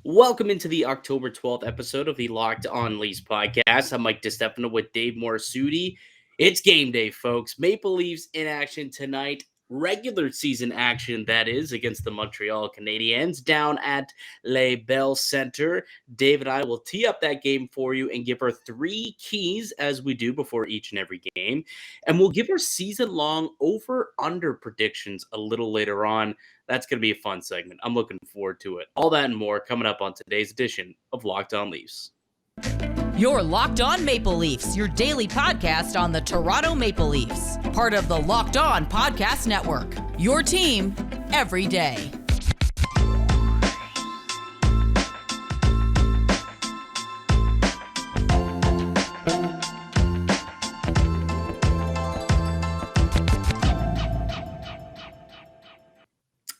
Welcome into the October 12th episode of the Locked On Leafs podcast. I'm Mike DiStefano with Dave Morassutti. It's game day, folks. Maple Leafs in action tonight. Regular season action, that is, against the Montreal Canadiens down at Les Bell Center. Dave and I will tee up that game for you and give her three keys, as we do before each and every game. And we'll give her season-long over-under predictions a little later on. That's going to be a fun segment. I'm looking forward to it. All that and more coming up on today's edition of Locked On Leafs. You're Locked On Maple Leafs, your daily podcast on the Toronto Maple Leafs. Part of the Locked On Podcast Network, your team every day.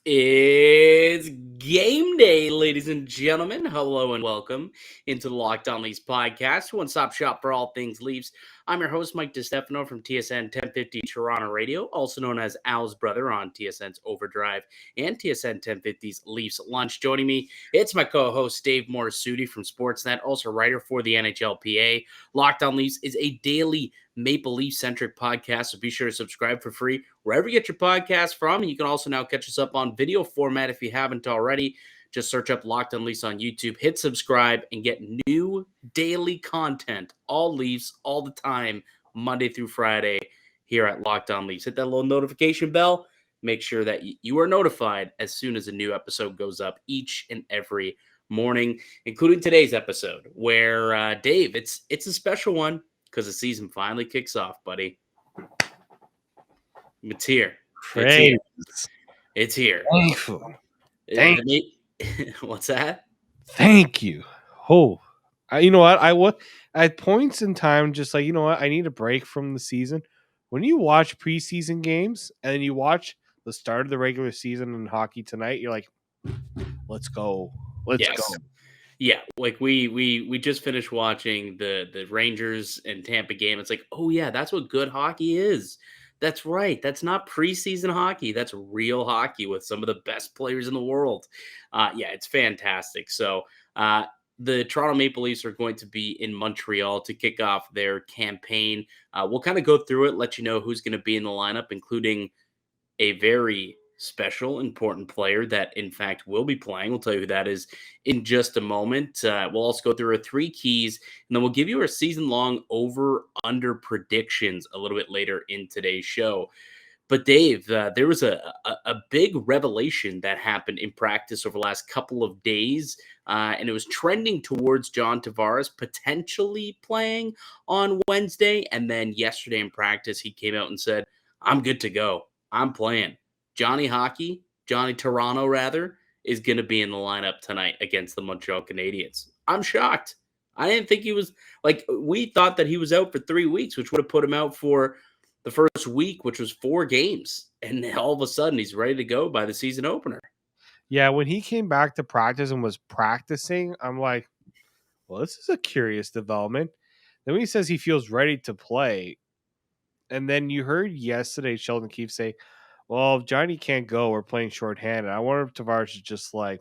It's game day, ladies and gentlemen. Hello and welcome into the Locked On Leafs podcast, one-stop shop for all things Leafs. I'm your host, Mike DiStefano from TSN 1050 Toronto Radio, also known as Al's brother on TSN's Overdrive and TSN 1050's Leafs Lunch. Joining me, it's my co-host, Dave Morassutti from Sportsnet, also writer for the NHLPA. Locked On Leafs is a daily Maple Leaf-centric podcast, so be sure to subscribe for free wherever you get your podcast from. You can also now catch us up on video format if you haven't already. Just search up Locked On Leafs on YouTube, hit subscribe, and get new daily content, all Leafs, all the time, Monday through Friday here at Locked On Leafs. Hit that little notification bell. Make sure that you are notified as soon as a new episode goes up each and every morning, including today's episode, where, Dave, it's a special one because the season finally kicks off, buddy. It's here. It's here. Thankful. Thank you. What's that? Thank you. Oh, you know what? At points in time, just like, you know what? I need a break from the season. When you watch preseason games and then you watch the start of the regular season in hockey tonight, you're like, let's go. Let's go. Yeah, like we just finished watching the Rangers and Tampa game. It's like, oh yeah, that's what good hockey is. That's right. That's not preseason hockey. That's real hockey with some of the best players in the world. Yeah, it's fantastic. So the Toronto Maple Leafs are going to be in Montreal to kick off their campaign. We'll kind of go through it, let you know who's going to be in the lineup, including a very special, important player that, in fact, will be playing. We'll tell you who that is in just a moment. We'll also go through our three keys, and then we'll give you our season-long over-under predictions a little bit later in today's show. But, Dave, there was a big revelation that happened in practice over the last couple of days, and it was trending towards John Tavares potentially playing on Wednesday. And then yesterday in practice, he came out and said, I'm good to go. I'm playing. Johnny Toronto rather, is going to be in the lineup tonight against the Montreal Canadiens. I'm shocked. I didn't think he was, we thought that he was out for 3 weeks, which would have put him out for the first week, which was 4 games. And all of a sudden, he's ready to go by the season opener. Yeah, when he came back to practice and was practicing, I'm like, well, this is a curious development. Then when he says he feels ready to play, and then you heard yesterday Sheldon Keefe say, well, if Johnny can't go, we're playing shorthanded. I wonder if Tavares is just like,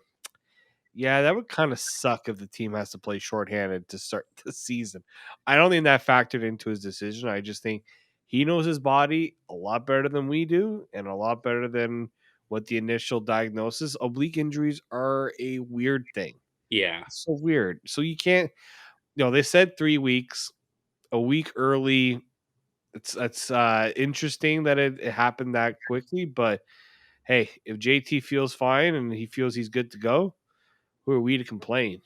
yeah, that would kind of suck if the team has to play shorthanded to start the season. I don't think that factored into his decision. I just think he knows his body a lot better than we do and a lot better than what the initial diagnosis. Oblique injuries are a weird thing. Yeah. It's so weird. So you can't, they said 3 weeks, a week early. It's interesting that it happened that quickly, but hey, if JT feels fine and he feels he's good to go, who are we to complain?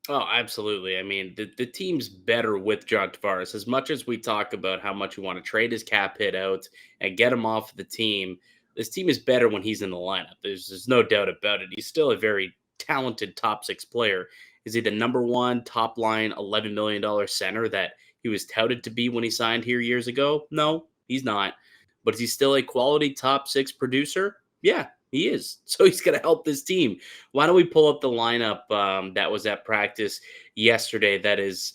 Oh, absolutely. I mean, the team's better with John Tavares. As much as we talk about how much we want to trade his cap hit out and get him off the team, this team is better when he's in the lineup. There's no doubt about it. He's still a very talented top 6 player. Is he the number one top line $11 million center that he was touted to be when he signed here years ago? No, he's not. But is he still a quality top 6 producer? Yeah, he is. So he's going to help this team. Why don't we pull up the lineup that was at practice yesterday that is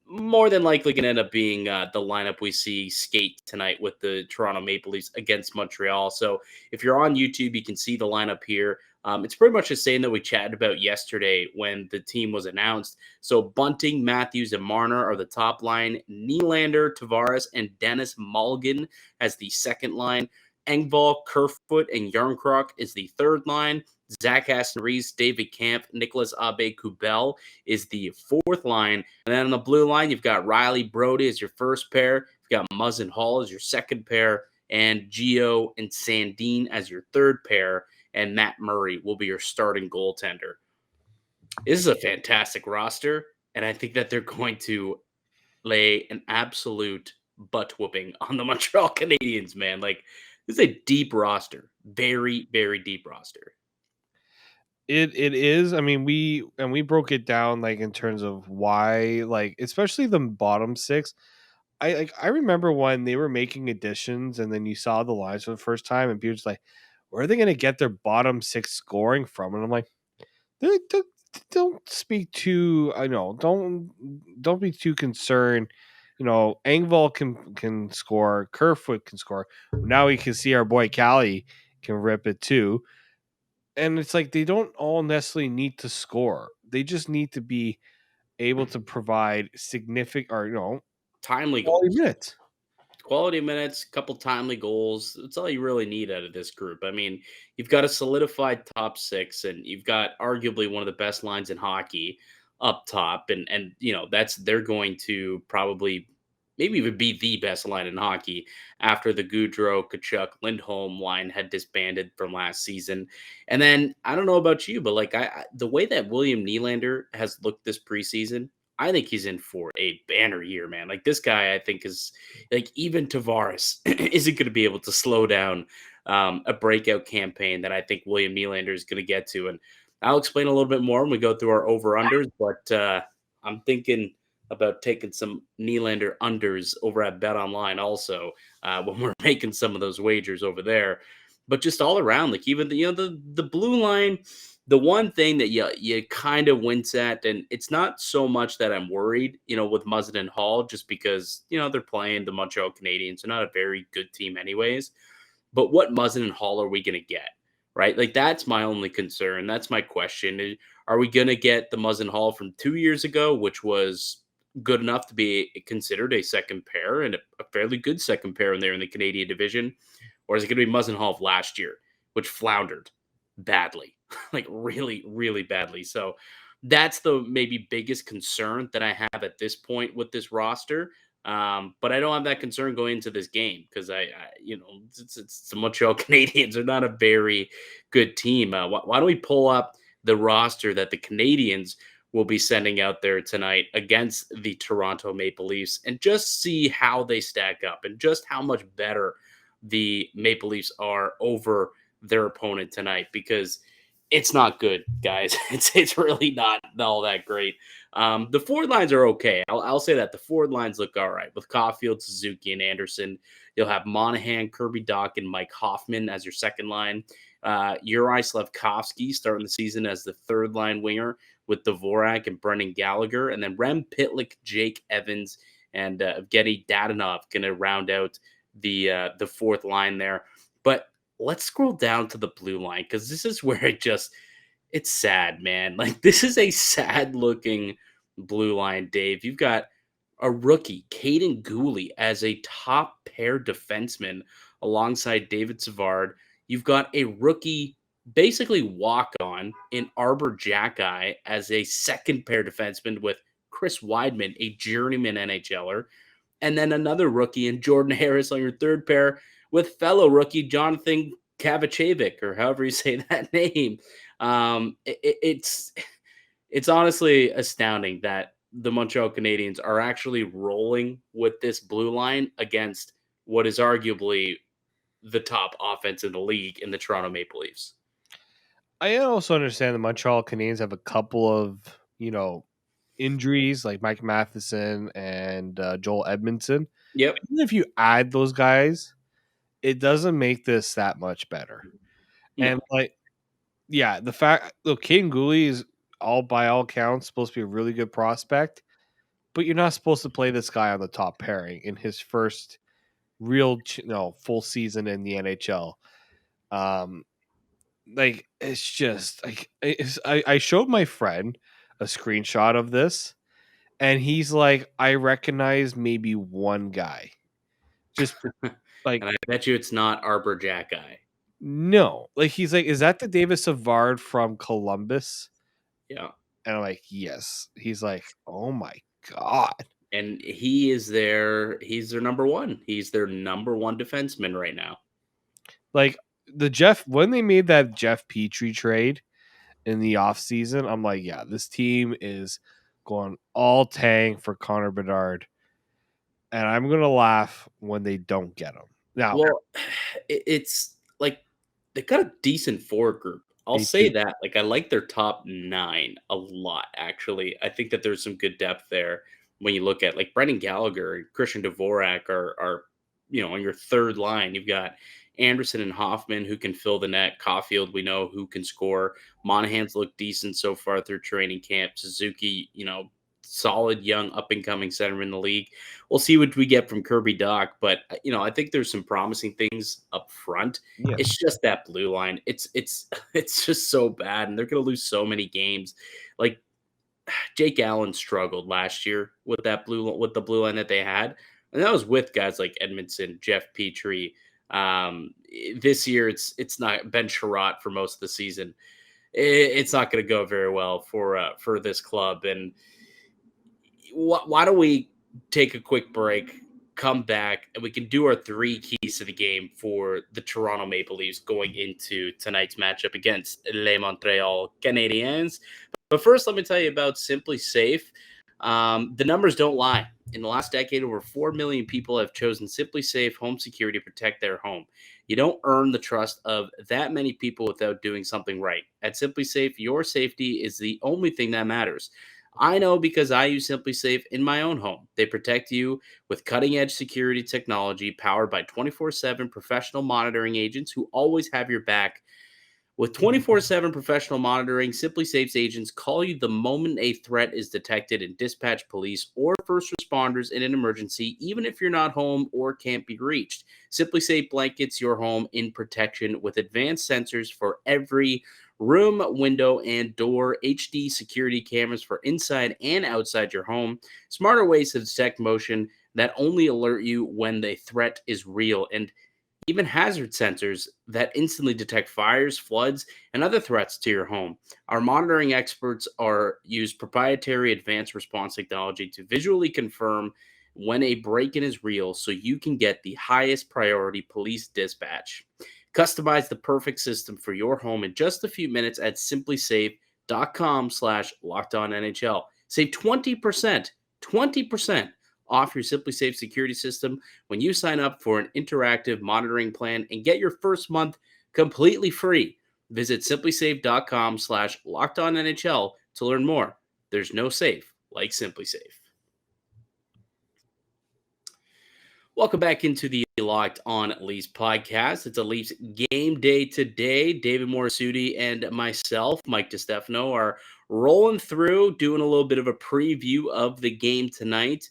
more than likely going to end up being the lineup we see skate tonight with the Toronto Maple Leafs against Montreal. So if you're on YouTube, you can see the lineup here. It's pretty much the same that we chatted about yesterday when the team was announced. So Bunting, Matthews, and Marner are the top line. Nylander, Tavares, and Dennis Mulligan as the second line. Engvall, Kerfoot, and Yarncroc is the third line. Zach Aston-Reese, David Camp, Nicholas Abe-Kubel is the fourth line. And then on the blue line, you've got Riley Brody as your first pair. You've got Muzzin Hall as your second pair. And Gio and Sandin as your third pair. And Matt Murray will be your starting goaltender. This is a fantastic roster. And I think that they're going to lay an absolute butt whooping on the Montreal Canadiens, man. Like, this is a deep roster. Very, very deep roster. It is. I mean, we broke it down like in terms of why, like especially the bottom six. I remember when they were making additions, and then you saw the lines for the first time, and people just like, where are they going to get their bottom six scoring from? And I'm like, don't speak too. I know, don't be too concerned. You know, Engvall can score, Kerfoot can score. Now we can see our boy Callie can rip it too. And it's like they don't all necessarily need to score. They just need to be able to provide significant or Timely quality goals. minutes. Quality minutes, couple timely goals. That's all you really need out of this group. I mean, you've got a solidified top six, and you've got arguably one of the best lines in hockey up top, and they're going to probably maybe even be the best line in hockey after the Goudreau, Kachuk, Lindholm line had disbanded from last season. And then I don't know about you, but like the way that William Nylander has looked this preseason, I think he's in for a banner year, man. Like this guy, I think is like even Tavares isn't going to be able to slow down a breakout campaign that I think William Nylander is going to get to. And I'll explain a little bit more when we go through our over-unders, but I'm thinking about taking some Nylander unders over at Bet Online also when we're making some of those wagers over there. But just all around, like even the blue line, the one thing that you kind of wince at, and it's not so much that I'm worried, with Muzzin and Hall, just because they're playing the Montreal Canadiens, they're not a very good team anyways. But what Muzzin and Hall are we going to get, right? Like that's my only concern. That's my question. Are we going to get the Muzzin Hall from 2 years ago, which was good enough to be considered a second pair and a fairly good second pair in there in the Canadian division? Or is it going to be Muzzin Hall of last year, which floundered badly, like really, really badly? So that's the maybe biggest concern that I have at this point with this roster. But I don't have that concern going into this game because it's the Montreal Canadiens. They're not a very good team. Why don't we pull up the roster that the Canadiens will be sending out there tonight against the Toronto Maple Leafs and just see how they stack up and just how much better the Maple Leafs are over their opponent tonight, because it's not good, guys. It's really not all that great. The forward lines are okay. I'll say that the forward lines look all right with Caulfield, Suzuki, and Anderson. You'll have Monahan, Kirby Dach, and Mike Hoffman as your second line. Uri Slafkovsky starting the season as the third line winger with Dvorak and Brendan Gallagher, and then Rem Pitlick, Jake Evans, and Evgeny Dadanov going to round out the fourth line there. But let's scroll down to the blue line, because this is where it's sad, man. Like this is a sad looking blue line, Dave. You've got a rookie, Caden Gooley, as a top pair defenseman alongside David Savard. You've got a rookie, basically walk on in Arbor Jacki as a second pair defenseman with Chris Weidman, a journeyman NHLer. And then another rookie in Jordan Harris on your third pair with fellow rookie Jonathan Kavacevic, or however you say that name. It's honestly astounding that the Montreal Canadiens are actually rolling with this blue line against what is arguably the top offense in the league in the Toronto Maple Leafs. I also understand the Montreal Canadiens have a couple of, injuries like Mike Matheson and Joel Edmondson. Yep. Even if you add those guys, it doesn't make this that much better. No. And the fact, look, Caden Gooley is by all counts supposed to be a really good prospect. but you're not supposed to play this guy on the top pairing in his first real, full season in the NHL. Like it's just like I showed my friend a screenshot of this, and he's like, I recognize maybe one guy, just like And I bet you it's not Arbor Jack Guy. no, like he's like, is that the David Savard from Columbus? Yeah. And I'm like, yes. He's like, oh my god. And he's their number one. He's their number one defenseman right now. Like when they made that Jeff Petrie trade in the offseason, I'm like, yeah, this team is going all tank for Connor Bedard. And I'm gonna laugh when they don't get him. Now, Well, it's like they got a decent forward group. I'll they say do. that. Like I like their top 9 a lot, actually. I think that there's some good depth there when you look at like Brendan Gallagher and Christian Dvorak are on your third line. You've got Anderson and Hoffman who can fill the net. Caulfield, we know who can score. Monahan's looked decent so far through training camp. Suzuki, solid young up and coming center in the league. We'll see what we get from Kirby Doc, but I think there's some promising things up front. Yeah. It's just that blue line. It's it's just so bad, and they're going to lose so many games. Like Jake Allen struggled last year with the blue line that they had, and that was with guys like Edmondson, Jeff Petrie. This year, it's not Ben Sherratt for most of the season. It's not going to go very well for this club. And why don't we take a quick break, come back, and we can do our 3 keys to the game for the Toronto Maple Leafs going into tonight's matchup against les Montreal Canadiens. But first, let me tell you about SimpliSafe. The numbers don't lie. In the last decade, over 4 million people have chosen SimpliSafe home security to protect their home. You don't earn the trust of that many people without doing something right. At SimpliSafe, your safety is the only thing that matters. I know because I use SimpliSafe in my own home. They protect you with cutting-edge security technology powered by 24/7 professional monitoring agents who always have your back. With 24/7 professional monitoring, SimpliSafe's agents call you the moment a threat is detected and dispatch police or first responders in an emergency, even if you're not home or can't be reached. SimpliSafe blankets your home in protection with advanced sensors for every room, window, and door, HD security cameras for inside and outside your home, smarter ways to detect motion that only alert you when the threat is real, and even hazard sensors that instantly detect fires, floods, and other threats to your home. Our monitoring experts use proprietary advanced response technology to visually confirm when a break-in is real so you can get the highest priority police dispatch. Customize the perfect system for your home in just a few minutes at simplisafe.com/lockedonnhl. Save 20% off your SimpliSafe security system when you sign up for an interactive monitoring plan and get your first month completely free. Visit simplisafe.com/lockedonnhl to learn more. There's no safe like SimpliSafe. Welcome back into the Locked On Leafs podcast. It's a Leafs game day today. David Morassutti and myself, Mike DiStefano, are rolling through, doing a little bit of a preview of the game tonight.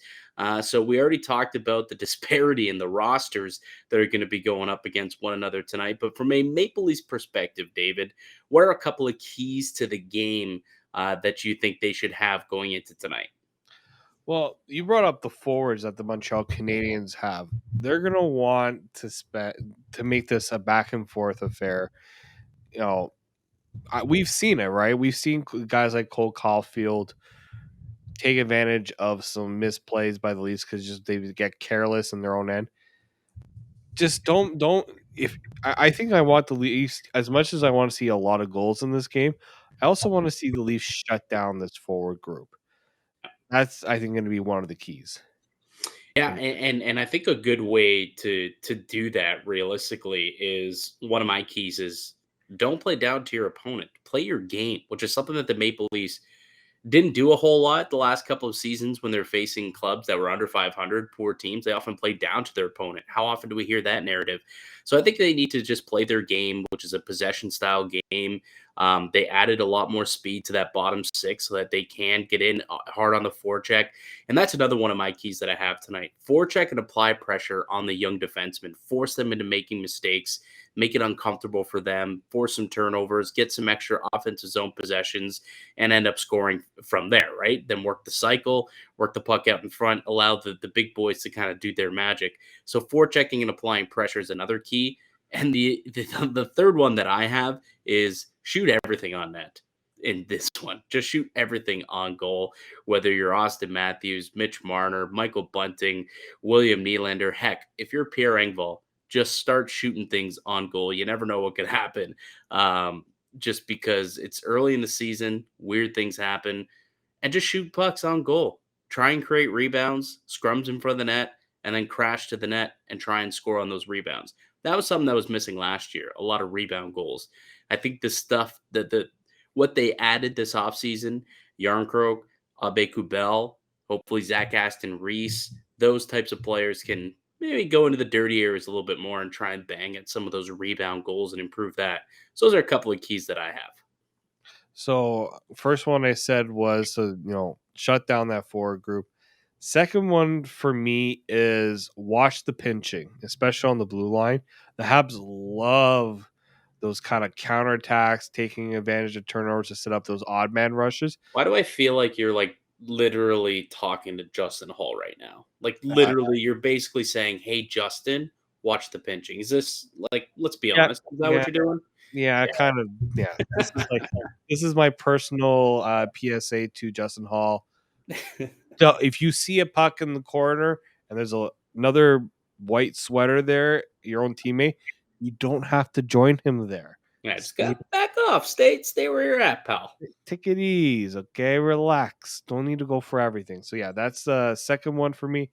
So we already talked about the disparity in the rosters that are going to be going up against one another tonight. But from a Maple Leafs perspective, David, what are a couple of keys to the game that you think they should have going into tonight? Well, you brought up the forwards that the Montreal Canadiens have. They're going to want to make this a back and forth affair. We've seen it, right? We've seen guys like Cole Caulfield take advantage of some misplays by the Leafs because they get careless in their own end. Just don't. If I think I want the Leafs as much as I want to see a lot of goals in this game, I also want to see the Leafs shut down this forward group. That's, I think, going to be one of the keys. Yeah, and I think a good way to do that realistically is one of my keys is don't play down to your opponent. Play your game, which is something that the Maple Leafs didn't do a whole lot the last couple of seasons when they're facing clubs that were under 500, poor teams. They often play down to their opponent. How often do we hear that narrative? So I think they need to just play their game, which is a possession style game. They added a lot more speed to that bottom six so that they can get in hard on the forecheck. And that's another one of my keys that I have tonight. Forecheck and apply pressure on the young defensemen, force them into making mistakes, make it uncomfortable for them, force some turnovers, get some extra offensive zone possessions, and end up scoring from there, right? Then work the cycle, work the puck out in front, allow the big boys to kind of do their magic. So forechecking and applying pressure is another key. And the third one that I have is shoot everything on net in this one. Just shoot everything on goal, whether you're Austin Matthews, Mitch Marner, Michael Bunting, William Nylander. Heck, if you're Pierre Engvall, just start shooting things on goal. You never know what could happen. Just because it's early in the season, weird things happen, and just shoot pucks on goal. Try and create rebounds, scrums in front of the net, and then crash to the net and try and score on those rebounds. That was something that was missing last year. A lot of rebound goals. I think the stuff what they added this offseason, Yarncroke, Abe Kubel, hopefully Zach Aston Reese, those types of players can maybe go into the dirty areas a little bit more and try and bang at some of those rebound goals and improve that. So those are a couple of keys that I have. So first one I said was shut down that forward group. Second one for me is watch the pinching, especially on the blue line. The Habs love those kind of counterattacks, taking advantage of turnovers to set up those odd man rushes. Why do I feel like you're like literally talking to Justin Hall right now? Like literally, you're basically saying, "Hey, Justin, watch the pinching." Is this like? Let's be Yeah, honest. Is that yeah, what you're doing? yeah, kind of. Yeah, this is my personal PSA to Justin Hall. So if you see a puck in the corner and there's another white sweater there, your own teammate, you don't have to join him there. Yeah, just got back off. Stay where you're at, pal. Take it easy, okay? Relax. Don't need to go for everything. So yeah, that's the second one for me.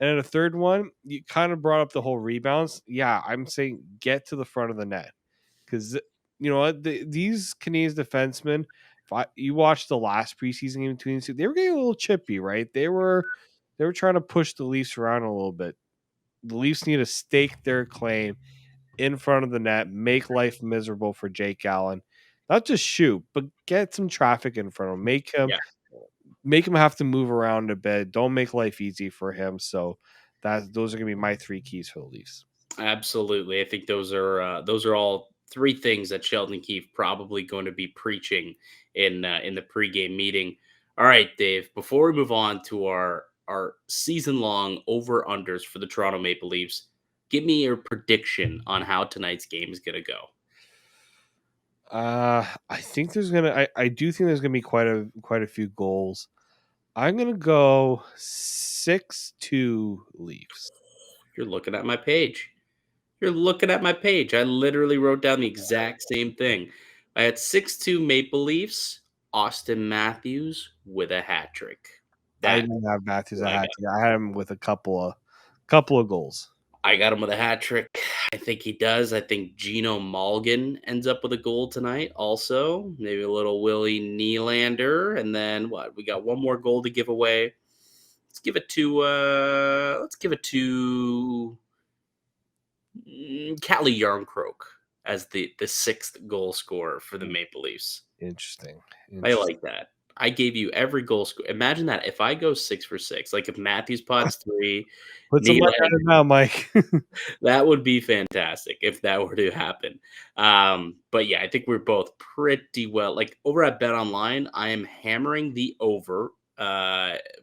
And then the third one, you kind of brought up the whole rebounds. Yeah, I'm saying get to the front of the net because you know what, these Canadian defensemen. You watched the last preseason game between the two, they were getting a little chippy, right? They were trying to push the Leafs around a little bit. The Leafs need to stake their claim in front of the net, make life miserable for Jake Allen. Not just shoot, but get some traffic in front of him. Yeah. Make him have to move around a bit. Don't make life easy for him. So those are gonna be my three keys for the Leafs. Absolutely. I think those are all three things that Sheldon Keefe probably going to be preaching in the pregame meeting. All right, Dave. Before we move on to our season long over unders for the Toronto Maple Leafs, give me your prediction on how tonight's game is going to go. I think I do think there's gonna be quite a few goals. I'm gonna go 6-2 Leafs. You're looking at my page. You're looking at my page. I literally wrote down the exact same thing. I had 6-2 Maple Leafs, Austin Matthews with a hat trick. I That's didn't have Matthews. what I got. I had him with a couple of goals. I got him with a hat trick. I think he does. I think Gino Malgin ends up with a goal tonight also. Maybe a little Willie Nylander. And then what? We got one more goal to give away. Let's give it to Callie Yarncroke as the sixth goal scorer for the Maple Leafs. Interesting. I like that. I gave you every goal score. Imagine that if I go 6 for 6, like if Matthews pots 3, Put some money on it now, Mike. that would be fantastic if that were to happen. But yeah, I think we're both pretty well. Like over at Bet Online, I am hammering the over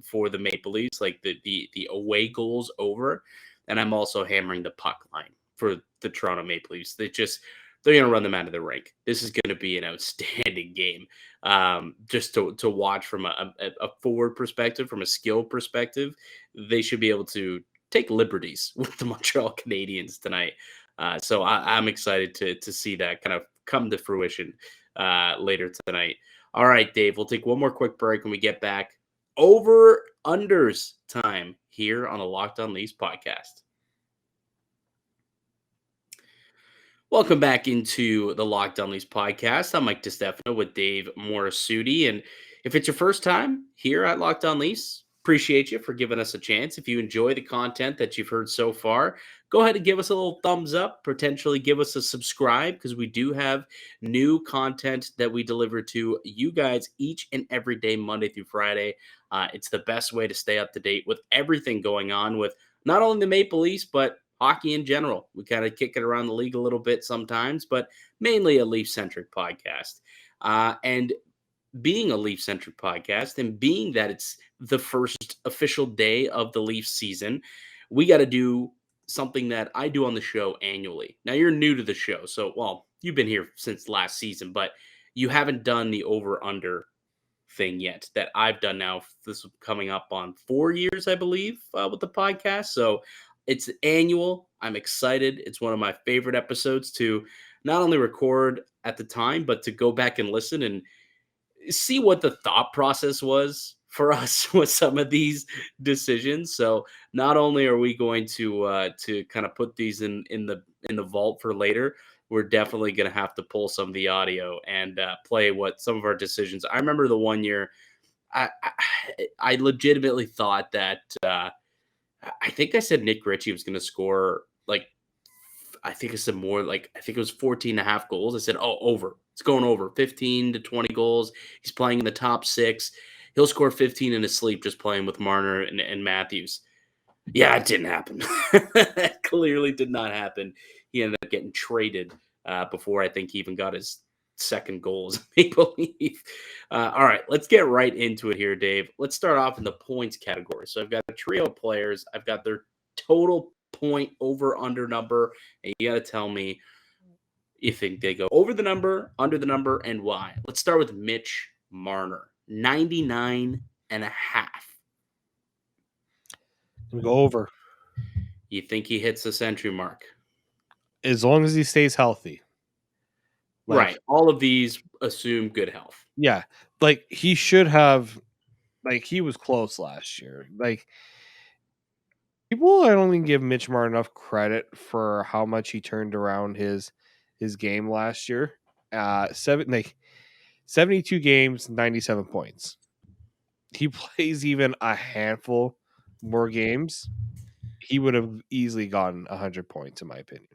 for the Maple Leafs, like the away goals over, and I'm also hammering the puck line for the Toronto Maple Leafs. They're going to run them out of the rink. This is going to be an outstanding game. Just to watch from a forward perspective, from a skill perspective, they should be able to take liberties with the Montreal Canadiens tonight. So I'm excited to see that kind of come to fruition later tonight. All right, Dave, we'll take one more quick break when we get back. Over unders time here on the Locked On Leafs podcast. Welcome back into the Locked On Leafs podcast. I'm Mike DiStefano with Dave Morassutti. And If it's your first time here at Locked On Leafs, appreciate you for giving us a chance. If you enjoy the content that you've heard so far, go ahead and give us a little thumbs up, potentially give us a subscribe, because we do have new content that we deliver to you guys each and every day, Monday through Friday. It's the best way to stay up to date with everything going on with not only the Maple Leafs, but hockey in general. We kind of kick it around the league a little bit sometimes, but mainly a Leaf-centric podcast. And being a Leaf-centric podcast and being that it's the first official day of the Leaf season, we got to do something that I do on the show annually. Now, you're new to the show, so, well, you've been here since last season, but you haven't done the over-under thing yet that I've done now. This is coming up on 4 years, I believe, with the podcast. So it's annual. I'm excited. It's one of my favorite episodes to not only record at the time, but to go back and listen and see what the thought process was for us with some of these decisions. So not only are we going to kind of put these in the vault for later, we're definitely going to have to pull some of the audio and play what some of our decisions. I remember the one year I legitimately thought that I think I said Nick Ritchie was going to score like I think I said more like I think it was 14 and a half goals. I said, oh, over. It's going over 15 to 20 goals. He's playing in the top six. He'll score 15 in his sleep just playing with Marner and Matthews. Yeah, it didn't happen. That clearly did not happen. He ended up getting traded before I think he even got his second goal as a Maple Leaf. All right, let's get right into it here, Dave. Let's start off in the points category. So I've got a trio of players. I've got their total point over under number, and you got to tell me you think they go over the number, under the number, and why. Let's start with Mitch Marner, 99 and a half. Go over. You think he hits the century mark? As long as he stays healthy. Right. All of these assume good health. Yeah. Like he should have, like he was close last year. Like people, I don't think give Mitch Marner enough credit for how much he turned around his game last year. 72 games, 97 points. He plays even a handful more games, he would have easily gotten 100 points, in my opinion.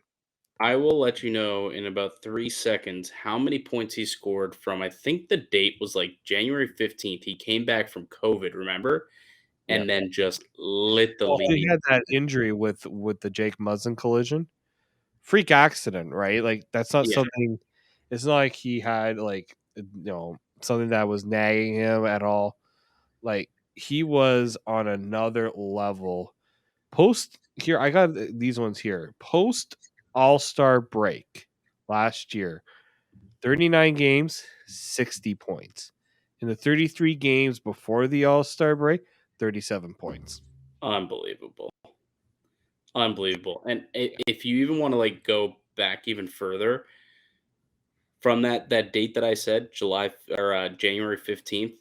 I will let you know in about 3 seconds how many points he scored from, I think the date was like January 15th. He came back from COVID, remember? And then just lit the league. He had that injury with the Jake Muzzin collision. Freak accident, right? Like that's not something. It's not like he had like something that was nagging him at all. Like he was on another level. Post here, I got these ones here. Post All-Star break last year, 39 games, 60 points. In the 33 games before the All-Star break, 37 points. Unbelievable. And if you even want to like go back even further from that date that I said, January 15th,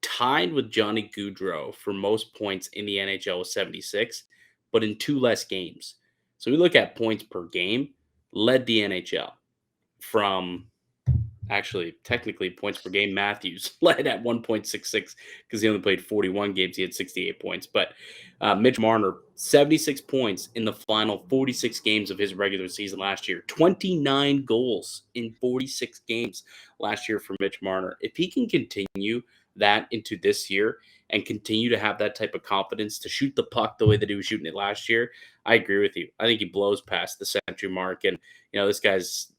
tied with Johnny Gaudreau for most points in the NHL with 76, but in 2 less games. So we look at points per game, led the NHL from actually technically points per game. Matthews led at 1.66 because he only played 41 games. He had 68 points. But Mitch Marner, 76 points in the final 46 games of his regular season last year. 29 goals in 46 games last year for Mitch Marner. If he can continue that into this year and continue to have that type of confidence to shoot the puck the way that he was shooting it last year, I agree with you. I think he blows past the century mark. And, this guy's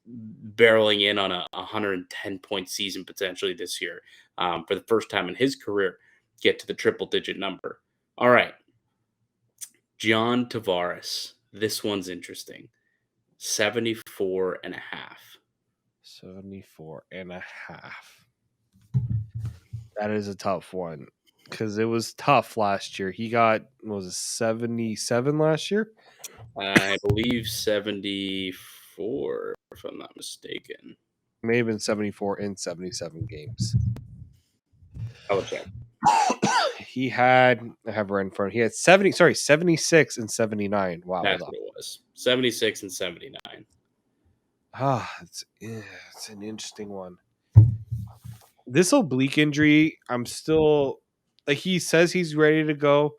barreling in on a 110-point season potentially this year for the first time in his career, get to the triple-digit number. All right. John Tavares. This one's interesting. 74 and a half. 74 and a half. That is a tough one because it was tough last year. He got, what was it, 77 last year? I believe 74, if I'm not mistaken. May have been 74 in 77 games. I will check. He had, I have it right in front. He had 76 and 79. Wow. That's what it was. 76 and 79. It's an interesting one. This oblique injury, I'm still like he says he's ready to go,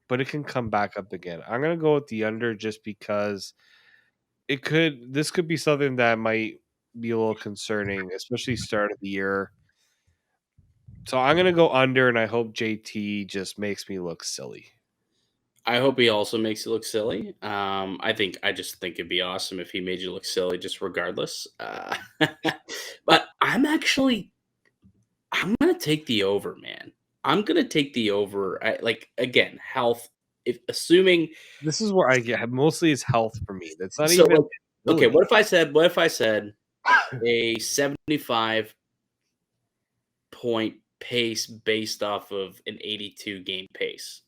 but it can come back up again. I'm gonna go with the under just because this could be something that might be a little concerning, especially start of the year. So I'm gonna go under, and I hope JT just makes me look silly. I hope he also makes you look silly. I just think it'd be awesome if he made you look silly, just regardless. But I'm gonna take the over, man. I'm gonna take the over. Like again, health. If assuming This is where I get mostly is health for me. That's not so, even like, okay. ability. What if I said a 75 point pace based off of an 82 game pace?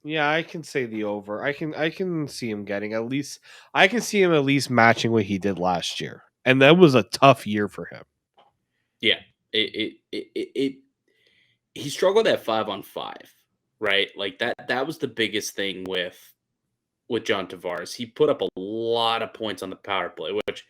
Yeah, I can say the over. I can see him getting at least I can see him at least matching what he did last year. And that was a tough year for him. Yeah, it he struggled at 5-on-5, right? Like that was the biggest thing with John Tavares. He put up a lot of points on the power play, which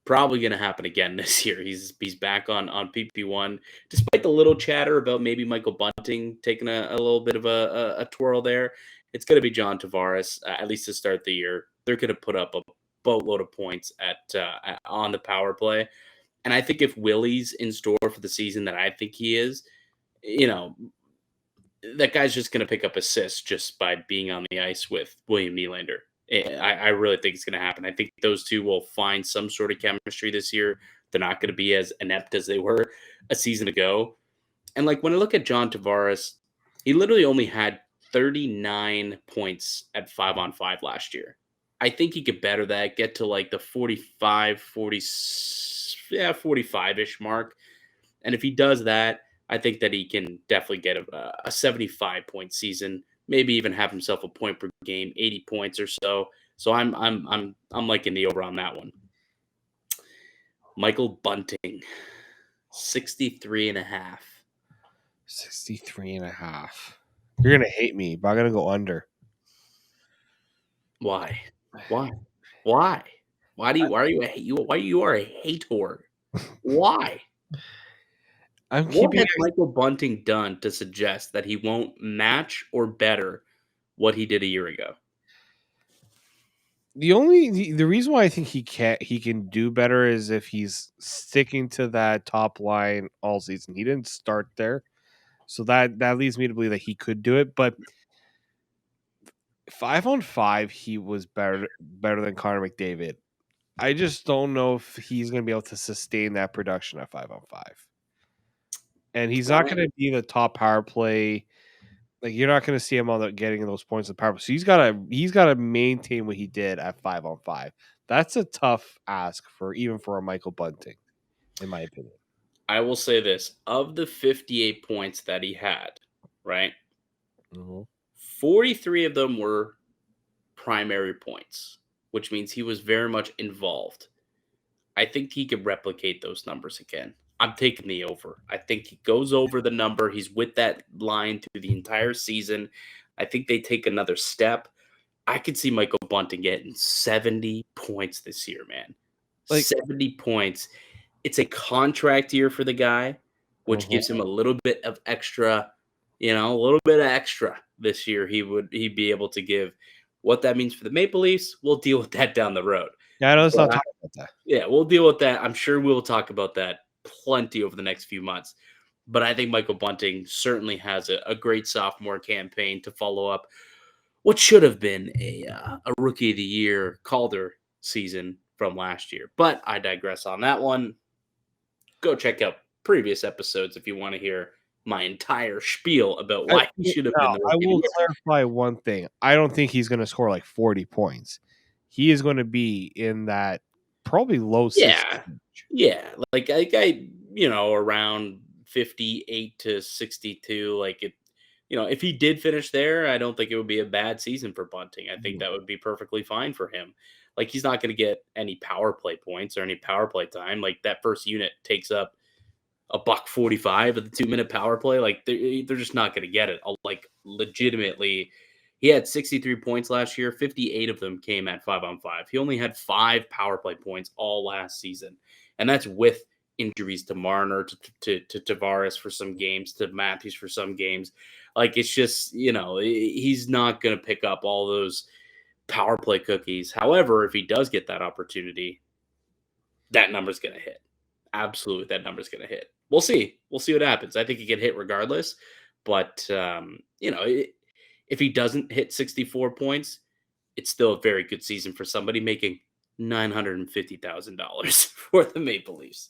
probably going to happen again this year. He's back on PP1, despite the little chatter about maybe Michael Bunting taking a little bit of a twirl there. It's going to be John Tavares, at least to start the year. They're going to put up a boatload of points on the power play. And I think if Willie's in store for the season that I think he is, you know, that guy's just going to pick up assists just by being on the ice with William Nylander. I really think it's going to happen. I think those two will find some sort of chemistry this year. They're not going to be as inept as they were a season ago. And like when I look at John Tavares, he literally only had 39 points at 5-on-5 last year. I think he could better that, get to like the 45-ish mark. And if he does that, I think that he can definitely get a 75 point season, maybe even have himself a point per game, 80 points or so. So I'm liking the over on that one. Michael Bunting, 63 and a half. 63 and a half. You're gonna hate me, but I'm gonna go under. Why? Why? Why? Why you are a hater? Why? I'm What keeping has Michael Bunting done to suggest that he won't match or better what he did a year ago? the reason why I think he can do better is if he's sticking to that top line all season. He didn't start there. So that leads me to believe that he could do it, but 5-on-5 he was better than Connor McDavid. I just don't know if he's going to be able to sustain that production at 5-on-5. And he's not going to be the top power play. Like you're not going to see him on getting those points in the power play. So he's got to maintain what he did at 5-on-5. That's a tough ask for a Michael Bunting, in my opinion. I will say this, of the 58 points that he had, right? Mm-hmm. 43 of them were primary points, which means he was very much involved. I think he could replicate those numbers again. I'm taking the over. I think he goes over the number. He's with that line through the entire season. I think they take another step. I could see Michael Bunting getting 70 points this year, man. Like 70 points. It's a contract year for the guy, which gives him a little bit of extra, a little bit of extra this year he'd be able to give. What that means for the Maple Leafs, we'll deal with that down the road. yeah, I know let's not talk about that. Yeah, we'll deal with that. I'm sure we'll talk about that plenty over the next few months. But I think Michael Bunting certainly has a great sophomore campaign to follow up what should have been a Rookie of the Year Calder season from last year. But I digress on that one. Go check out previous episodes if you want to hear my entire spiel about why he should have been the Rookie I will of the Year. clarify one thing. I don't think he's going to score like 40 points. He is going to be in that probably low 60s. Yeah. Like I around 58 to 62. Like it, if he did finish there, I don't think it would be a bad season for Bunting. I think that would be perfectly fine for him. Like he's not going to get any power play points or any power play time. Like that first unit takes up $1.45 of the 2-minute power play. Like they're just not going to get it. Like legitimately, he had 63 points last year. 58 of them came at 5-on-5. He only had 5 power play points all last season, and that's with injuries to Marner, to Tavares for some games, to Matthews for some games. Like, it's just, he's not going to pick up all those power play cookies. However, if he does get that opportunity, that number's going to hit. Absolutely, that number's going to hit. We'll see. We'll see what happens. I think he can hit regardless. But, if he doesn't hit 64 points, it's still a very good season for somebody making $950,000 for the Maple Leafs.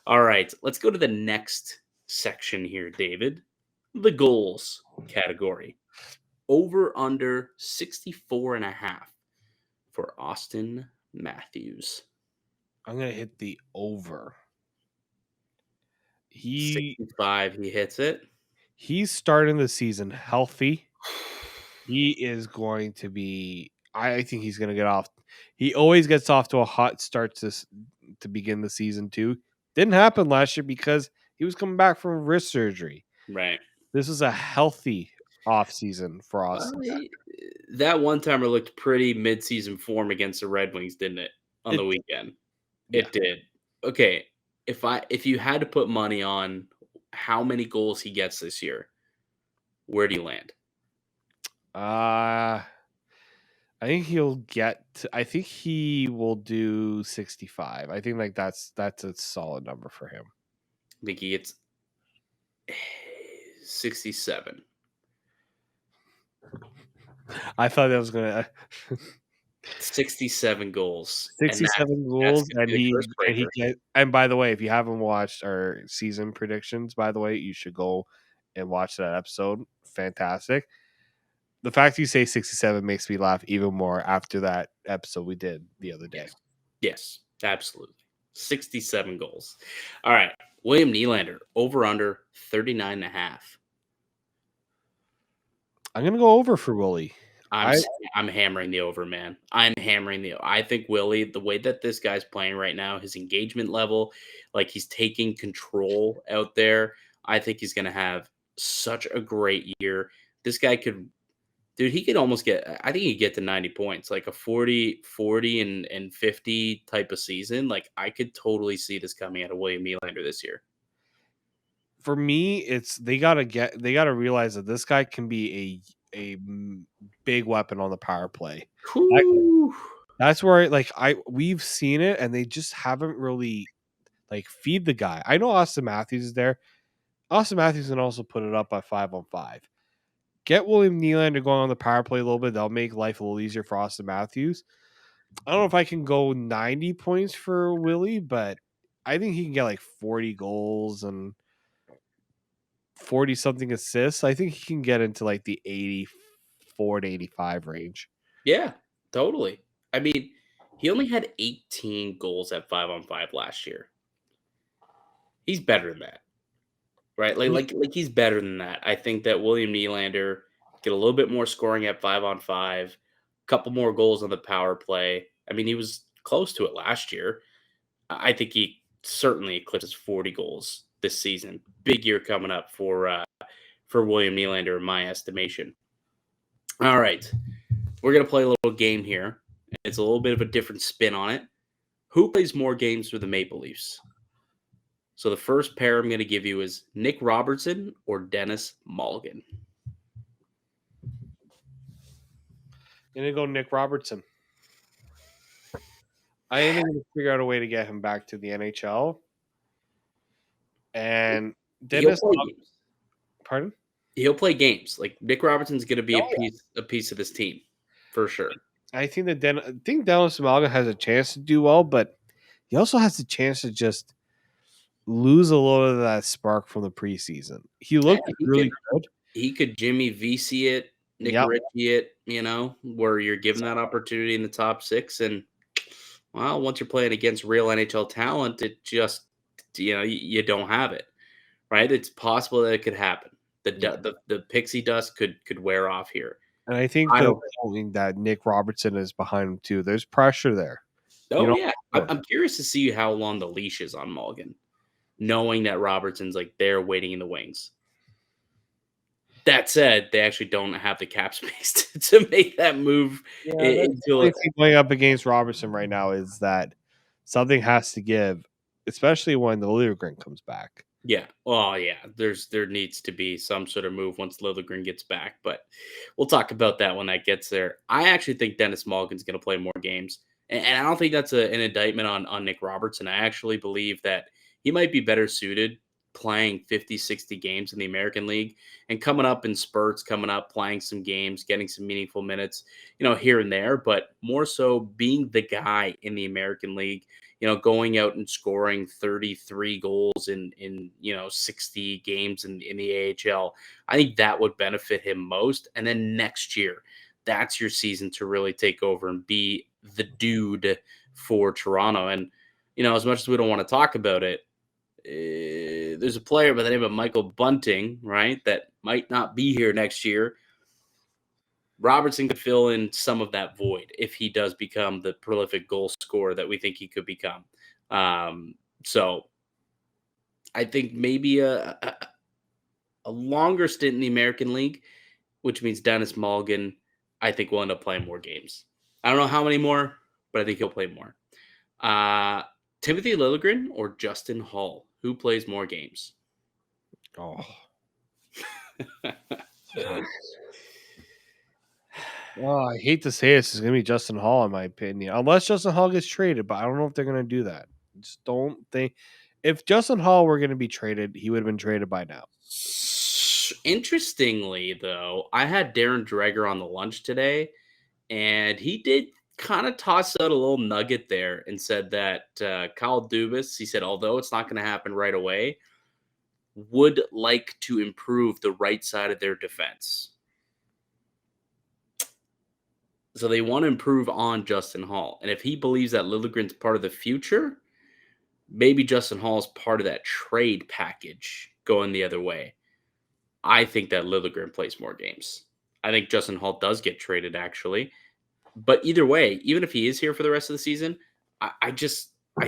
All right, let's go to the next section here, David. The goals category. Over under 64.5 for Austin Matthews. I'm going to hit the over. 65, he hits it. He's starting the season healthy. He is going to be, I think he's going to get off. He always gets off to a hot start to begin the season too. Didn't happen last year because he was coming back from wrist surgery. Right. This is a healthy off season for us. That one-timer looked pretty mid-season form against the Red Wings, didn't it, on the weekend? Yeah. It did. Okay, if you had to put money on how many goals he gets this year, where do you land? I think I think he will do 65. I think like that's a solid number for him. I think he gets 67. I thought that was gonna 67 goals. 67 goals, and by the way, if you haven't watched our season predictions, by the way, you should go and watch that episode. Fantastic. The fact you say 67 makes me laugh even more after that episode we did the other day. Yes, absolutely. 67 goals. All right. William Nylander, over under 39.5. I'm going to go over for Willie. I'm hammering the over, man. I think Willie, the way that this guy's playing right now, his engagement level, like he's taking control out there. I think he's going to have such a great year. This guy he could almost I think he'd get to 90 points, like a 40 and 50 type of season. Like, I could totally see this coming out of William Nylander this year. For me, they got to realize that this guy can be a big weapon on the power play. That's where we've seen it, and they just haven't really feed the guy. I know Austin Matthews is there. Austin Matthews can also put it up by 5-on-5. Get William Nylander going on the power play a little bit. That'll make life a little easier for Austin Matthews. I don't know if I can go 90 points for Willie, but I think he can get 40 goals and 40 something assists. I think he can get into the 84 to 85 range. Yeah, totally. I mean, he only had 18 goals at 5-on-5 last year. He's better than that. Right? Like he's better than that. I think that William Nylander get a little bit more scoring at 5-on-5, a couple more goals on the power play. I mean, he was close to it last year. I think he certainly eclipses 40 goals this season. Big year coming up for William Nylander, in my estimation. All right. We're going to play a little game here. It's a little bit of a different spin on it. Who plays more games for the Maple Leafs? So the first pair I'm going to give you is Nick Robertson or Dennis Mulligan. I'm going to go Nick Robertson. I am going to figure out a way to get him back to the NHL. And Dennis, pardon? He'll play games. Like, Nick Robertson's going to be a piece of this team for sure. I think that Dennis Mulligan has a chance to do well, but he also has a chance to just lose a little of that spark from the preseason. He looked really good. He could Jimmy VC it, Nick Ritchie it, where you're given that opportunity in the top 6. And, well, once you're playing against real NHL talent, it just, you don't have it, right? It's possible that it could happen. The pixie dust could wear off here. And I think that Nick Robertson is behind him too. There's pressure there. Oh, yeah. I'm curious to see how long the leash is on Mulligan, knowing that Robertson's there waiting in the wings. That said, they actually don't have the cap space to make that move. Going up against Robertson right now is that something has to give. especially when the Liljegren comes back. Yeah. Well, yeah. There needs to be some sort of move once Liljegren gets back, but we'll talk about that when that gets there. I actually think Dennis Malkin's going to play more games, and I don't think that's an indictment on Nick Robertson. I actually believe that he might be better suited playing 50, 60 games in the American League and coming up in spurts, coming up, playing some games, getting some meaningful minutes, here and there, but more so being the guy in the American League, going out and scoring 33 goals in 60 games in the AHL. I think that would benefit him most. And then next year, that's your season to really take over and be the dude for Toronto. And, as much as we don't want to talk about it, there's a player by the name of Michael Bunting, right, that might not be here next year. Robertson could fill in some of that void if he does become the prolific goal scorer that we think he could become. So I think maybe a longer stint in the American League, which means Dennis Malgin, I think will end up playing more games. I don't know how many more, but I think he'll play more. Timothy Liljegren or Justin Hall? Who plays more games? Oh. I hate to say this is going to be Justin Hall, in my opinion, unless Justin Hall gets traded, but I don't know if they're going to do that. Just don't think. If Justin Hall were going to be traded, he would have been traded by now. Interestingly, though, I had Darren Dreger on the lunch today, and he did kind of toss out a little nugget there and said that Kyle Dubas, he said, although it's not going to happen right away, would like to improve the right side of their defense. So they want to improve on Justin Hall. And if he believes that Liljegren's part of the future, maybe Justin Hall's part of that trade package going the other way. I think that Liljegren plays more games. I think Justin Hall does get traded, actually. But either way, even if he is here for the rest of the season, I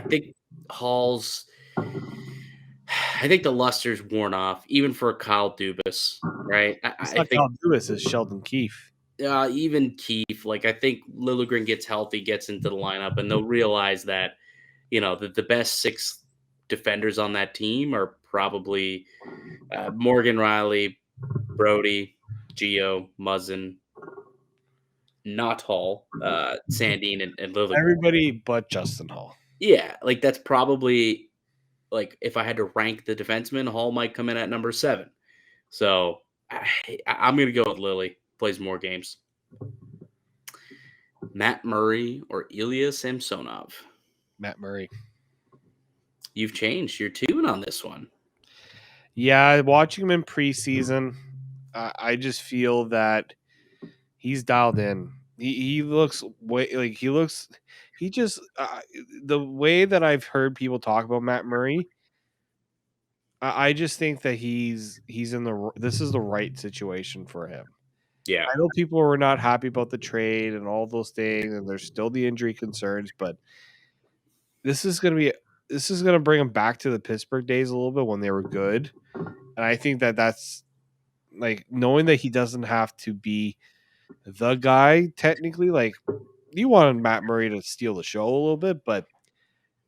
think Hall's I think the luster's worn off, even for Kyle Dubas, right? It's I not think Kyle Dubas, it's Sheldon Keefe. even Keefe, like I think Liljegren gets healthy, gets into the lineup, and they'll realize that, the best 6 defenders on that team are probably Morgan Riley, Brody, Gio, Muzzin, not Hall, Sandine, and Liljegren. Everybody but Justin Hall. Yeah, like that's probably like if I had to rank the defensemen, Hall might come in at number 7. So I'm going to go with Lily. Plays more games. Matt Murray or Ilya Samsonov? Matt Murray. You've changed your tune on this one. Yeah, watching him in preseason, I just feel that he's dialed in. He looks he just the way that I've heard people talk about Matt Murray, I just think that he's in this is the right situation for him. Yeah. I know people were not happy about the trade and all those things, and there's still the injury concerns, but this is going to bring him back to the Pittsburgh days a little bit when they were good. And I think that that's like knowing that he doesn't have to be the guy technically. Like you wanted Matt Murray to steal the show a little bit, but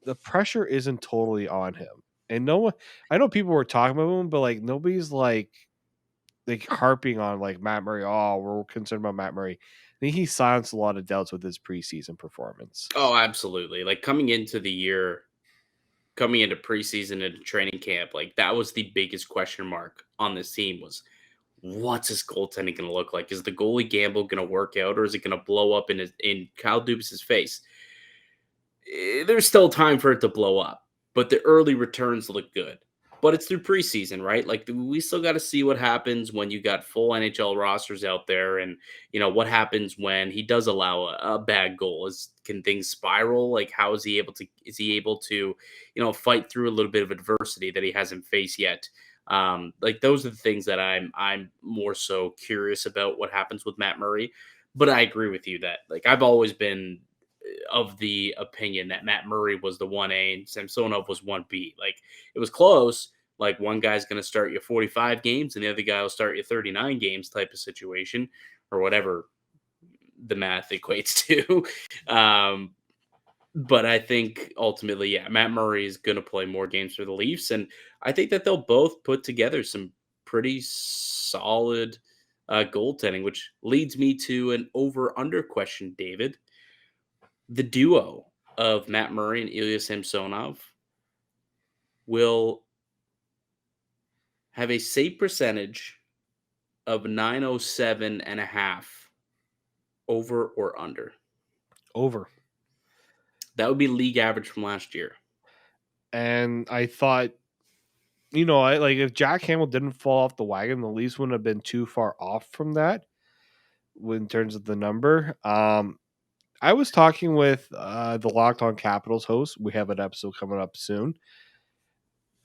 the pressure isn't totally on him. And no one, I know people were talking about him, but like nobody's like harping on like Matt Murray. Oh, we're concerned about Matt Murray. I think he silenced a lot of doubts with his preseason performance. Oh, absolutely. Like coming into preseason and training camp, like that was the biggest question mark on this team was what's his goaltending going to look like? Is the goalie gamble going to work out, or is it going to blow up in Kyle Dubas' face? There's still time for it to blow up, but the early returns look good. But it's through preseason, right? Like we still got to see what happens when you got full NHL rosters out there, and what happens when he does allow a bad goal. Can things spiral? Like how is he able to? Is he able to, fight through a little bit of adversity that he hasn't faced yet? Like those are the things that I'm more so curious about what happens with Matt Murray. But I agree with you that like I've always been of the opinion that Matt Murray was the 1A and Samsonov was 1B. Like it was close. Like one guy's going to start you 45 games and the other guy will start you 39 games type of situation or whatever the math equates to. But I think ultimately, yeah, Matt Murray is going to play more games for the Leafs, and I think that they'll both put together some pretty solid goaltending, which leads me to an over/under question, David. The duo of Matt Murray and Ilya Samsonov will have a save percentage of 907 and a half, over or under. Over. That would be league average from last year. And I thought, I like if Jack Hamill didn't fall off the wagon, the Leafs wouldn't have been too far off from that in terms of the number. I was talking with the Locked On Capitals host. We have an episode coming up soon.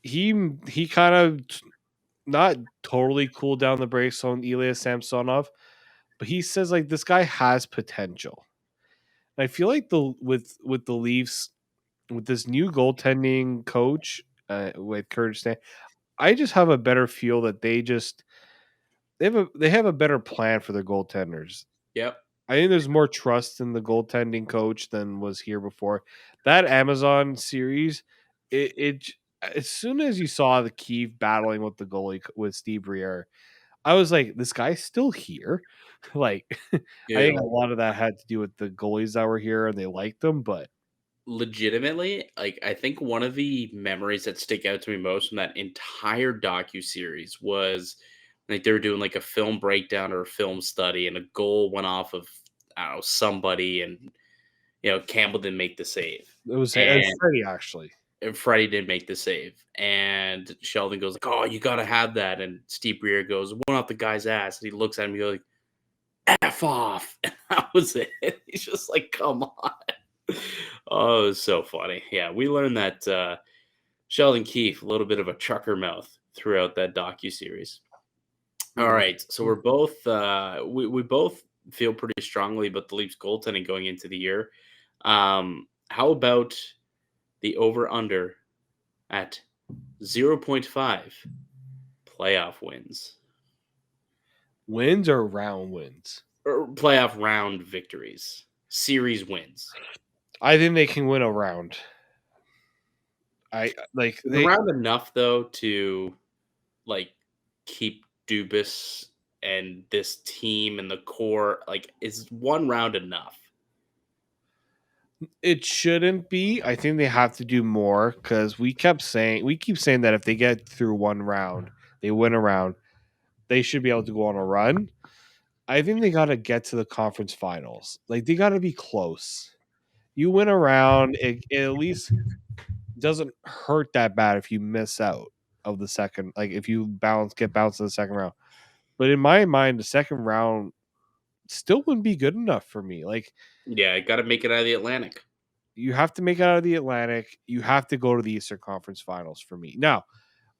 He kind of not totally cooled down the brakes on Ilya Samsonov, but he says like this guy has potential. And I feel like with the Leafs with this new goaltending coach with Curtis Stan, I just have a better feel that they have a better plan for their goaltenders. Yep. I think there's more trust in the goaltending coach than was here before. That Amazon series, it as soon as you saw the Kiev battling with the goalie with Steve Briere, I was like, this guy's still here. Like, I think Dude, a lot of that had to do with the goalies that were here and they liked them, but legitimately, like I think one of the memories that stick out to me most from that entire docu series was like they were doing like a film breakdown or a film study, and a goal went off of I don't know somebody, and Campbell didn't make the save, it was Freddie actually. and Freddie did make the save, and Sheldon goes like, "Oh, you gotta have that," and Steve Briere goes, "One off the guy's ass," and he looks at him and goes like, "F off," and that was it. He's just like, "Come on." Oh, it was so funny. Yeah, we learned that Sheldon Keefe, a little bit of a trucker mouth throughout that docu series. All right, so we're both we both feel pretty strongly about the Leafs goaltending going into the year. How about the over under at 0.5 playoff wins Wins or round wins? or playoff round victories, series wins? I think they can win a round. I like Is the they round enough though to like keep Dubas and this team and the core, like, is one round enough? It shouldn't be. I think they have to do more because we keep saying that if they get through one round, they win a round, they should be able to go on a run. I think they got to get to the conference finals. Like they got to be close. You win a round, it at least doesn't hurt that bad if you miss out of the second. Like if you get bounced in the second round. But in my mind, the second round still wouldn't be good enough for me. Like Yeah, got to make it out of the Atlantic. you have to make it out of the Atlantic. You have to go to the Eastern Conference Finals for me. Now,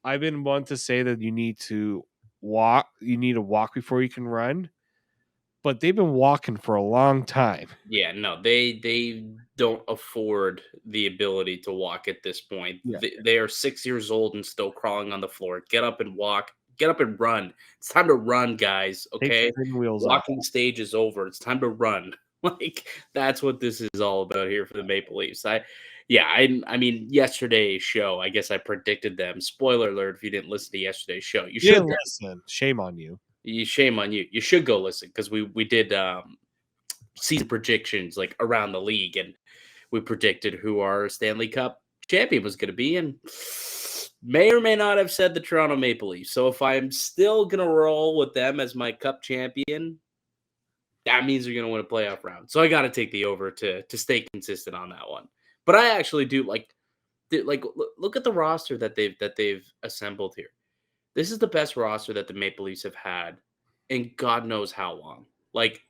I've been one to say that you need to walk. You need to walk before you can run, but they've been walking for a long time. Yeah, no, they don't afford the ability to walk at this point. Yeah, They are 6 years old and still crawling on the floor. Get up and walk. Get up and run. It's time to run, guys. take the Okay, pinwheels off. walking stage is over. It's time to run. Like that's what this is all about here for the Maple Leafs. I mean, yesterday's show. I guess I predicted them. Spoiler alert: if you didn't listen to yesterday's show, you You should. didn't listen. Shame on you. Shame on you. You should go listen because we did season predictions like around the league, and we predicted who our Stanley Cup champion was going to be, and may or may not have said the Toronto Maple Leafs. So if I'm still going to roll with them as my Cup champion, that means they're going to win a playoff round. So I got to take the over to stay consistent on that one. But I actually do look at the roster that they've assembled here. This is the best roster that the Maple Leafs have had in God knows how long. Like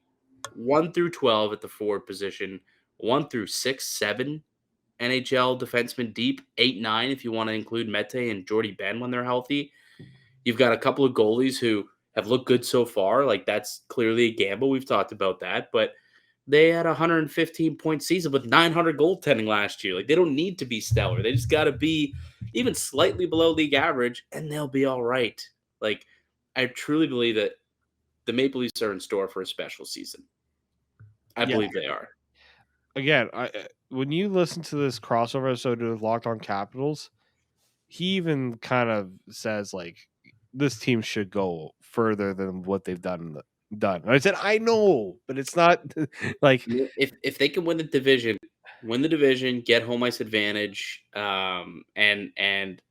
1 through 12 at the forward position, 1 through 6, 7 NHL defensemen deep, 8, 9 if you want to include Mete and Jordy Ben when they're healthy. You've got a couple of goalies who have looked good so far. Like that's clearly a gamble. We've talked about that, but they had a 115-point season with 900 goaltending last year. Like they don't need to be stellar. They just got to be even slightly below league average, and they'll be all right. Like I truly believe that the Maple Leafs are in store for a special season. I Yeah. believe they are. Again, when you listen to this crossover episode of Locked On Capitals, he even kind of says like this team should go further than what they've done. And I said, I know, but it's not like If they can win the division, get home ice advantage, and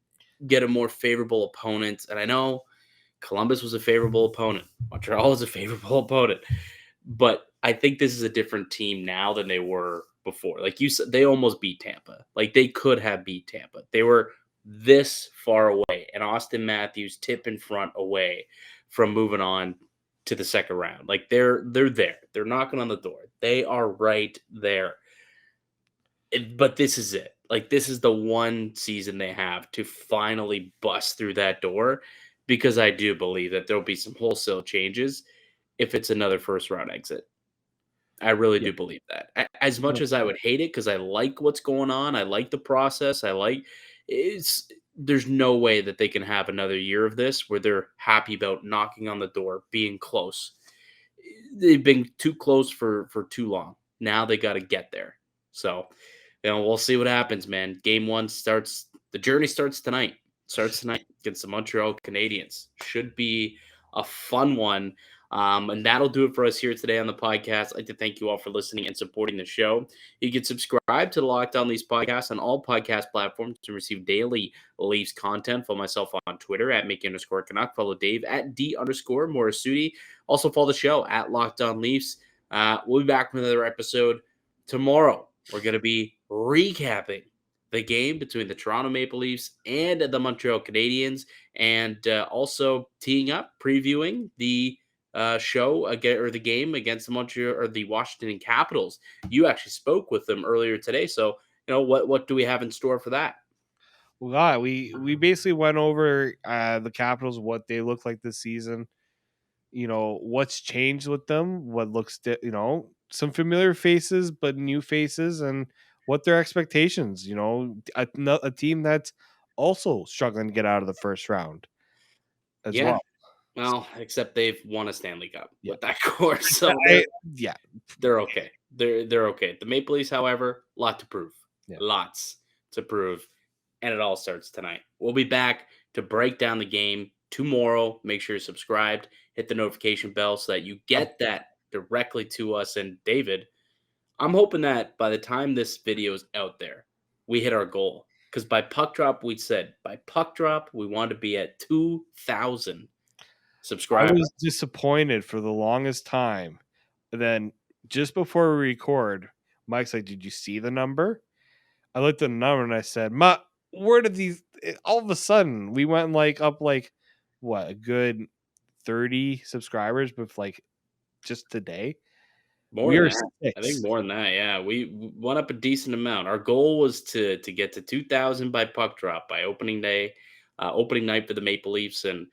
get a more favorable opponent. And I know Columbus was a favorable opponent. Montreal was a favorable opponent. But I think this is a different team now than they were before. Like you said, they almost beat Tampa. Like they could have beat Tampa. They were this far away, and Austin Matthews tip in front away from moving on to the second round. Like they're there. They're knocking on the door. They are right there. But this is it. Like this is the one season they have to finally bust through that door, because I do believe that there'll be some wholesale changes if it's another first round exit. I really yeah, do believe that. As much as I would hate it, because I like what's going on, I like the process, it's there's no way that they can have another year of this where they're happy about knocking on the door, being close. They've been too close for too long. Now they got to get there. So, we'll see what happens, man. Game 1 starts. The journey starts tonight. Starts tonight against the Montreal Canadiens. Should be a fun one. And that'll do it for us here today on the podcast. I'd like to thank you all for listening and supporting the show. You can subscribe to the Locked On Leafs podcast on all podcast platforms to receive daily Leafs content. Follow myself on Twitter at Mickey_Canuck. Follow Dave at D_Morassutti. Also follow the show at Locked On Leafs. We'll be back with another episode tomorrow. We're going to be recapping the game between the Toronto Maple Leafs and the Montreal Canadiens, and also teeing up, previewing the show again, or the game against the Montreal or the Washington Capitals. You actually spoke with them earlier today, so what do we have in store for that? well, we basically went over the Capitals, what they look like this season. What's changed with them, what looks some familiar faces but new faces, and what their expectations. A team that's also struggling to get out of the first round as Yeah, well. well, except they've won a Stanley Cup Yeah. with that core, so I, yeah, they're okay. They're okay. The Maple Leafs, however, lot to prove. Yeah. Lots to prove. And it all starts tonight. We'll be back to break down the game tomorrow. Make sure you're subscribed, hit the notification bell so that you get that directly to us. And David, I'm hoping that by the time this video is out there, we hit our goal. Because by puck drop, we want to be at 2,000 I subscribers. was disappointed for the longest time. Then just before we record, Mike's like, "Did you see the number?" I looked at the number and I said, "Ma, where did these?" All of a sudden, we went up what, a good 30 subscribers, with just today. More We than are that. I think 6. more than that. Yeah, we went up a decent amount. Our goal was to get to 2,000 by puck drop by opening day, opening night for the Maple Leafs, and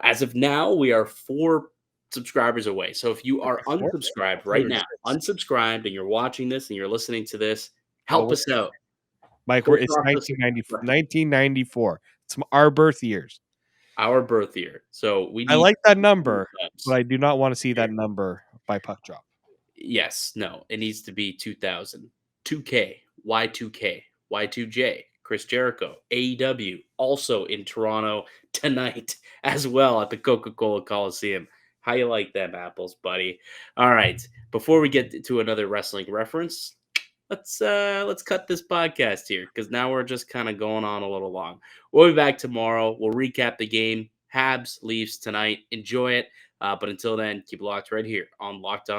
as of now, we are 4 subscribers away. So if you are unsubscribed right now, unsubscribed, and you're watching this and you're listening to this, help us out. Mike, Go it's across this- 1994. It's our birth years. Our birth year. So we need. I like that number, subs. but I do not want to see that number by puck drop. Yes, no, it needs to be 2,000. 2K, Y2K, Y2J, Chris Jericho, AEW, also in Toronto tonight as well at the Coca-Cola Coliseum. How you like them apples, buddy? All right, before we get to another wrestling reference, let's cut this podcast here, because now we're just kind of going on a little long. We'll be back tomorrow. We'll recap the game. Habs Leafs tonight. Enjoy it. But until then, keep it locked right here on Locked On.